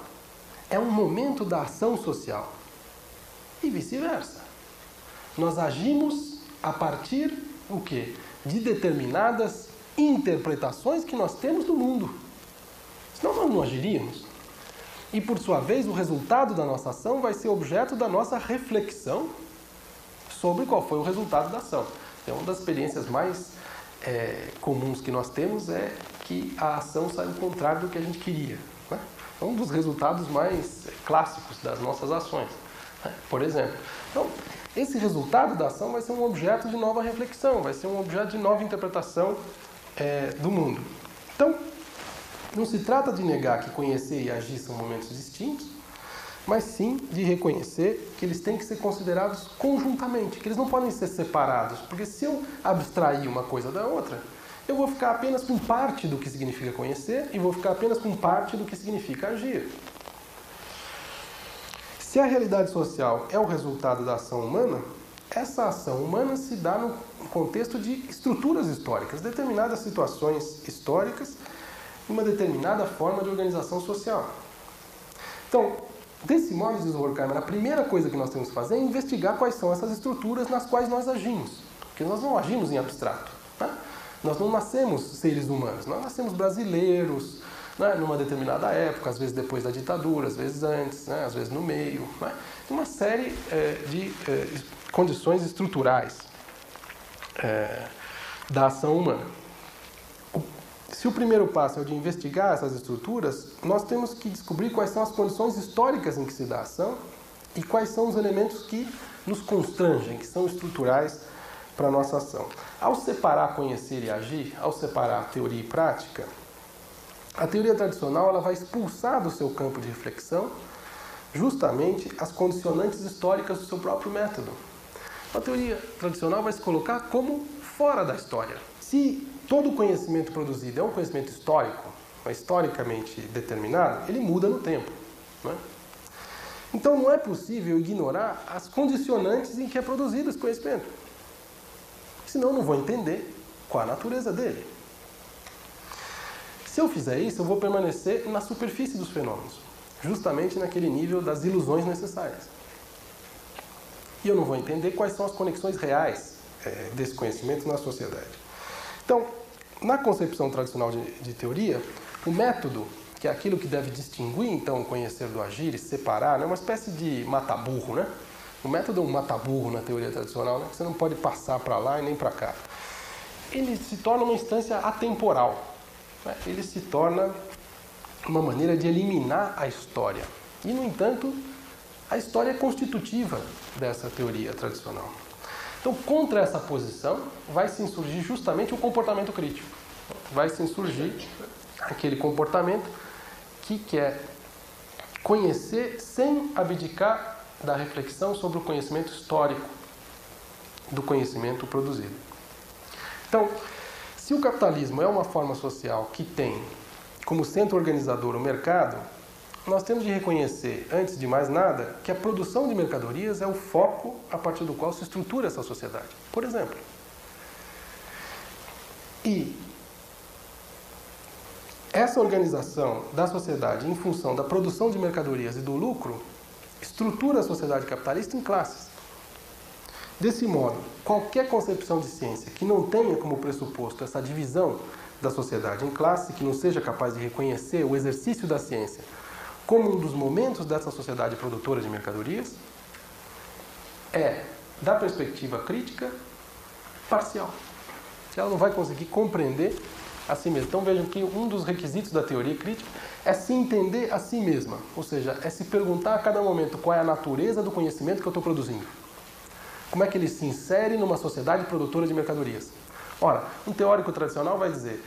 Speaker 1: é um momento da ação social e vice-versa. Nós agimos a partir o quê? De determinadas interpretações que nós temos do mundo. Senão nós não agiríamos. E por sua vez, o resultado da nossa ação vai ser objeto da nossa reflexão sobre qual foi o resultado da ação. Então, uma das experiências mais comuns que nós temos é que a ação sai ao contrário do que a gente queria. Né? É um dos resultados mais clássicos das nossas ações, né? Por exemplo. Então, esse resultado da ação vai ser um objeto de nova reflexão, vai ser um objeto de nova interpretação do mundo. Então, não se trata de negar que conhecer e agir são momentos distintos, mas sim de reconhecer que eles têm que ser considerados conjuntamente, que eles não podem ser separados, porque se eu abstrair uma coisa da outra, eu vou ficar apenas com parte do que significa conhecer e vou ficar apenas com parte do que significa agir. Se a realidade social é o resultado da ação humana, essa ação humana se dá no contexto de estruturas históricas, determinadas situações históricas, uma determinada forma de organização social. Então, desse modo, diz o Horkheimer, a primeira coisa que nós temos que fazer é investigar quais são essas estruturas nas quais nós agimos. Porque nós não agimos em abstrato. Tá? Nós não nascemos seres humanos, nós nascemos brasileiros, né, numa determinada época, às vezes depois da ditadura, às vezes antes, né, às vezes no meio. Né? Uma série de condições estruturais da ação humana. Se o primeiro passo é o de investigar essas estruturas, nós temos que descobrir quais são as condições históricas em que se dá a ação e quais são os elementos que nos constrangem, que são estruturais para a nossa ação. Ao separar conhecer e agir, ao separar teoria e prática, a teoria tradicional ela vai expulsar do seu campo de reflexão justamente as condicionantes históricas do seu próprio método. A teoria tradicional vai se colocar como fora da história. Se todo conhecimento produzido é um conhecimento histórico, historicamente determinado, ele muda no tempo. Né? Então não é possível ignorar as condicionantes em que é produzido esse conhecimento. Senão eu não vou entender qual a natureza dele. Se eu fizer isso, eu vou permanecer na superfície dos fenômenos, justamente naquele nível das ilusões necessárias. E eu não vou entender quais são as conexões reais desse conhecimento na sociedade. Então, na concepção tradicional de teoria, o método, que é aquilo que deve distinguir, então, o conhecer do agir e separar, é uma espécie de mata-burro, né? O método é um mata-burro na teoria tradicional, né? Que você não pode passar para lá e nem para cá. Ele se torna uma instância atemporal. Né? Ele se torna uma maneira de eliminar a história. E, no entanto, a história é constitutiva dessa teoria tradicional. Então, contra essa posição, vai se insurgir justamente o comportamento crítico. Vai se insurgir aquele comportamento que quer conhecer sem abdicar da reflexão sobre o conhecimento histórico do conhecimento produzido. Então, se o capitalismo é uma forma social que tem como centro organizador o mercado, nós temos de reconhecer, antes de mais nada, que a produção de mercadorias é o foco a partir do qual se estrutura essa sociedade. Por exemplo. E essa organização da sociedade em função da produção de mercadorias e do lucro estrutura a sociedade capitalista em classes. Desse modo, qualquer concepção de ciência que não tenha como pressuposto essa divisão da sociedade em classes, que não seja capaz de reconhecer o exercício da ciência como um dos momentos dessa sociedade produtora de mercadorias, é, da perspectiva crítica, parcial. Ela não vai conseguir compreender a si mesma. Então vejam que um dos requisitos da teoria crítica é se entender a si mesma, ou seja, é se perguntar a cada momento qual é a natureza do conhecimento que eu estou produzindo. Como é que ele se insere numa sociedade produtora de mercadorias? Ora, um teórico tradicional vai dizer,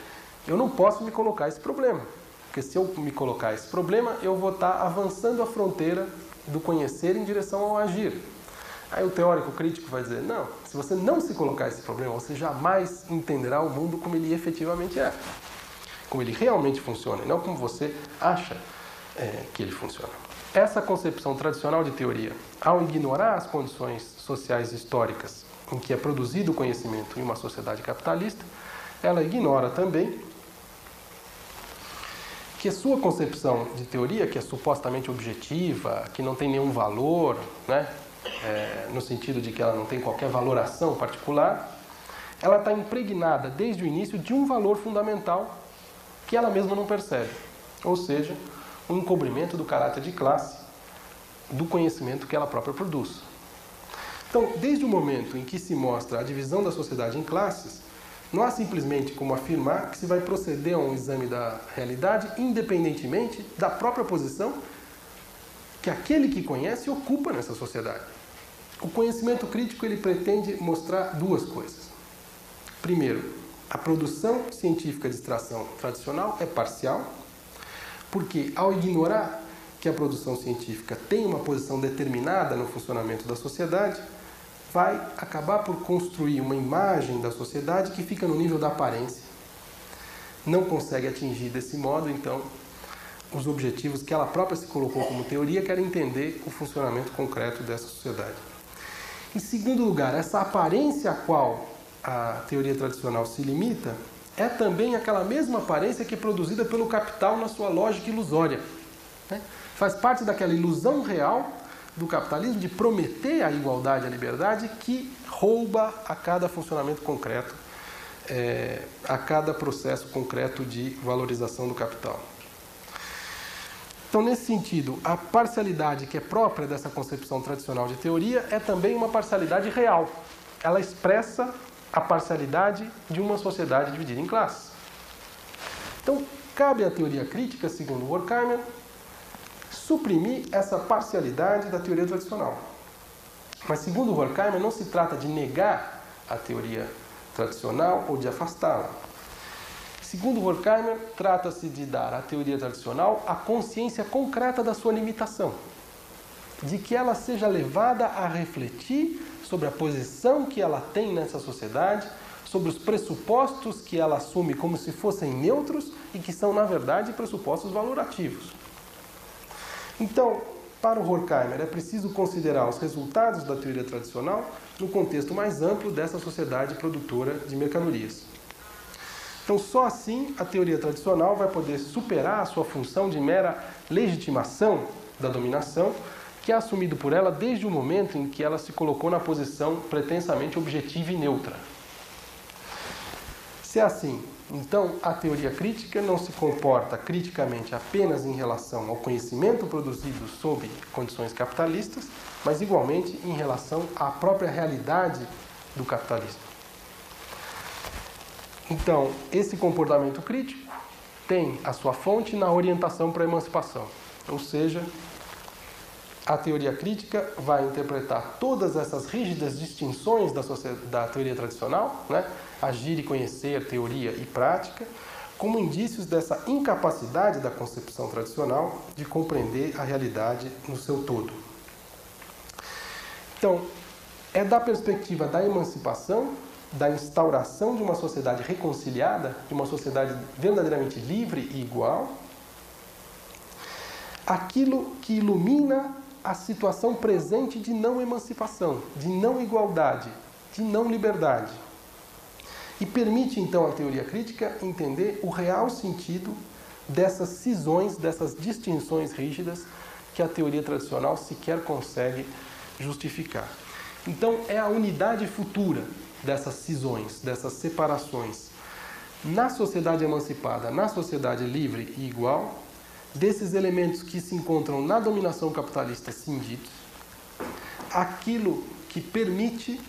Speaker 1: eu não posso me colocar esse problema, porque se eu me colocar esse problema, eu vou estar avançando a fronteira do conhecer em direção ao agir. Aí o teórico crítico vai dizer, não, se você não se colocar esse problema, você jamais entenderá o mundo como ele efetivamente é, como ele realmente funciona, e não como você acha que ele funciona. Essa concepção tradicional de teoria, ao ignorar as condições sociais históricas em que é produzido o conhecimento em uma sociedade capitalista, ela ignora também que a sua concepção de teoria, que é supostamente objetiva, que não tem nenhum valor, né, no sentido de que ela não tem qualquer valoração particular, ela está impregnada desde o início de um valor fundamental que ela mesma não percebe, ou seja, o encobrimento do caráter de classe do conhecimento que ela própria produz. Então, desde o momento em que se mostra a divisão da sociedade em classes, não há simplesmente como afirmar que se vai proceder a um exame da realidade independentemente da própria posição que aquele que conhece ocupa nessa sociedade. O conhecimento crítico ele pretende mostrar duas coisas. Primeiro, a produção científica de extração tradicional é parcial, porque ao ignorar que a produção científica tem uma posição determinada no funcionamento da sociedade, vai acabar por construir uma imagem da sociedade que fica no nível da aparência. Não consegue atingir desse modo, então, os objetivos que ela própria se colocou como teoria, que era entender o funcionamento concreto dessa sociedade. Em segundo lugar, essa aparência a qual a teoria tradicional se limita é também aquela mesma aparência que é produzida pelo capital na sua lógica ilusória. Faz parte daquela ilusão real do capitalismo de prometer a igualdade e a liberdade que rouba a cada funcionamento concreto, a cada processo concreto de valorização do capital. Então, nesse sentido, a parcialidade que é própria dessa concepção tradicional de teoria é também uma parcialidade real. Ela expressa a parcialidade de uma sociedade dividida em classes. Então, cabe à teoria crítica, segundo Horkheimer, suprimir essa parcialidade da teoria tradicional. Mas, segundo Horkheimer, não se trata de negar a teoria tradicional ou de afastá-la. Segundo Horkheimer, trata-se de dar à teoria tradicional a consciência concreta da sua limitação, de que ela seja levada a refletir sobre a posição que ela tem nessa sociedade, sobre os pressupostos que ela assume como se fossem neutros e que são, na verdade, pressupostos valorativos. Então, para o Horkheimer, é preciso considerar os resultados da teoria tradicional no contexto mais amplo dessa sociedade produtora de mercadorias. Então, só assim a teoria tradicional vai poder superar a sua função de mera legitimação da dominação, que é assumido por ela desde o momento em que ela se colocou na posição pretensamente objetiva e neutra. Se é assim, então a teoria crítica não se comporta criticamente apenas em relação ao conhecimento produzido sob condições capitalistas, mas igualmente em relação à própria realidade do capitalismo. Então, esse comportamento crítico tem a sua fonte na orientação para a emancipação, ou seja, a teoria crítica vai interpretar todas essas rígidas distinções da teoria tradicional, né? Agir e conhecer, teoria e prática, como indícios dessa incapacidade da concepção tradicional de compreender a realidade no seu todo. Então, é da perspectiva da emancipação, da instauração de uma sociedade reconciliada, de uma sociedade verdadeiramente livre e igual, aquilo que ilumina a situação presente de não emancipação, de não igualdade, de não liberdade. E permite, então, à teoria crítica entender o real sentido dessas cisões, dessas distinções rígidas que a teoria tradicional sequer consegue justificar. Então, é a unidade futura dessas cisões, dessas separações, na sociedade emancipada, na sociedade livre e igual, desses elementos que se encontram na dominação capitalista cindidos, aquilo que permite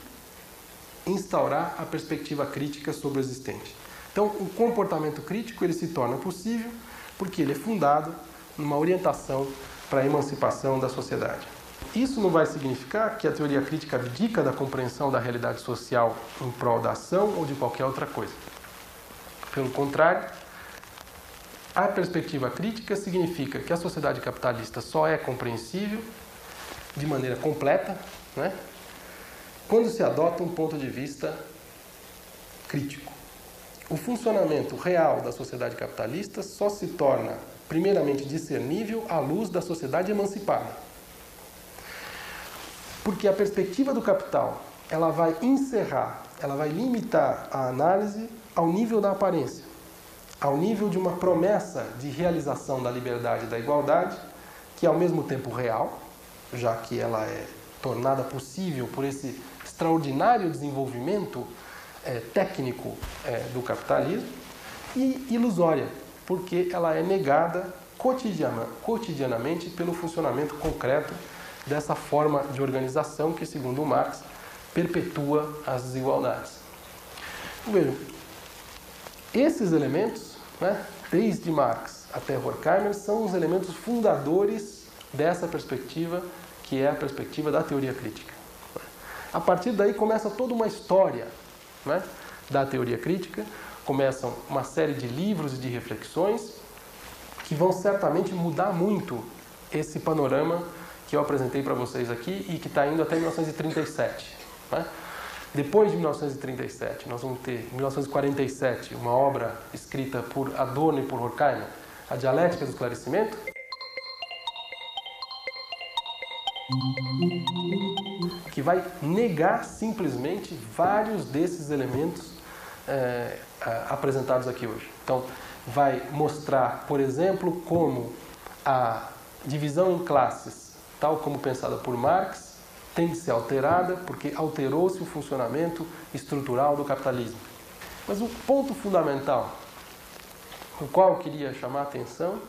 Speaker 1: instaurar a perspectiva crítica sobre o existente. Então, o comportamento crítico ele se torna possível porque ele é fundado numa orientação para a emancipação da sociedade. Isso não vai significar que a teoria crítica abdica da compreensão da realidade social em prol da ação ou de qualquer outra coisa. Pelo contrário, a perspectiva crítica significa que a sociedade capitalista só é compreensível de maneira completa, né, quando se adota um ponto de vista crítico. O funcionamento real da sociedade capitalista só se torna, primeiramente, discernível à luz da sociedade emancipada. Porque a perspectiva do capital, ela vai encerrar, ela vai limitar a análise ao nível da aparência, ao nível de uma promessa de realização da liberdade e da igualdade, que é ao mesmo tempo real, já que ela é tornada possível por esse extraordinário desenvolvimento técnico do capitalismo, e ilusória, porque ela é negada cotidianamente pelo funcionamento concreto dessa forma de organização que, segundo Marx, perpetua as desigualdades. Vejam, esses elementos, né, desde Marx até Horkheimer, são os elementos fundadores dessa perspectiva, que é a perspectiva da teoria crítica. A partir daí começa toda uma história, né, da teoria crítica, começam uma série de livros e de reflexões que vão certamente mudar muito esse panorama que eu apresentei para vocês aqui e que está indo até 1937. Né? Depois de 1937, nós vamos ter, em 1947, uma obra escrita por Adorno e por Horkheimer, A Dialética do Esclarecimento, que vai negar simplesmente vários desses elementos apresentados aqui hoje. Então, vai mostrar, por exemplo, como a divisão em classes, tal como pensada por Marx, tem que ser alterada porque alterou-se o funcionamento estrutural do capitalismo. Mas o ponto fundamental, no qual eu queria chamar a atenção,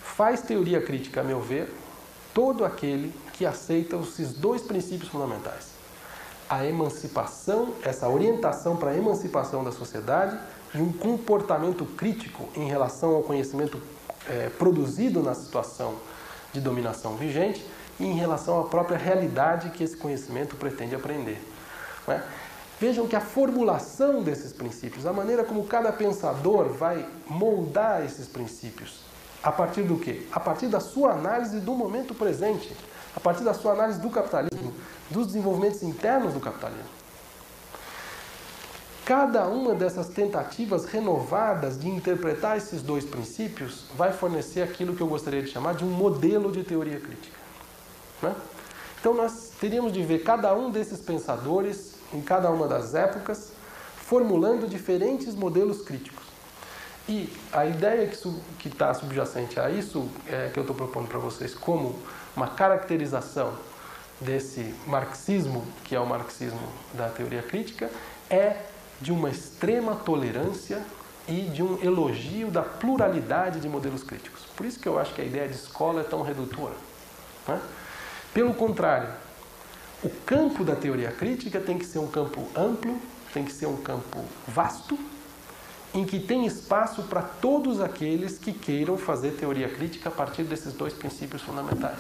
Speaker 1: faz teoria crítica, a meu ver, todo aquele que aceita esses dois princípios fundamentais. A emancipação, essa orientação para a emancipação da sociedade e um comportamento crítico em relação ao conhecimento produzido na situação de dominação vigente e em relação à própria realidade que esse conhecimento pretende aprender. Né? Vejam que a formulação desses princípios, a maneira como cada pensador vai moldar esses princípios, a partir do quê? A partir da sua análise do momento presente, a partir da sua análise do capitalismo, dos desenvolvimentos internos do capitalismo. Cada uma dessas tentativas renovadas de interpretar esses dois princípios vai fornecer aquilo que eu gostaria de chamar de um modelo de teoria crítica. Né? Então nós teríamos de ver cada um desses pensadores, em cada uma das épocas, formulando diferentes modelos críticos. E a ideia que está subjacente a isso, que eu estou propondo para vocês como uma caracterização desse marxismo, que é o marxismo da teoria crítica, é de uma extrema tolerância e de um elogio da pluralidade de modelos críticos. Por isso que eu acho que a ideia de escola é tão redutora. Né? Pelo contrário, o campo da teoria crítica tem que ser um campo amplo, tem que ser um campo vasto, em que tem espaço para todos aqueles que queiram fazer teoria crítica a partir desses dois princípios fundamentais.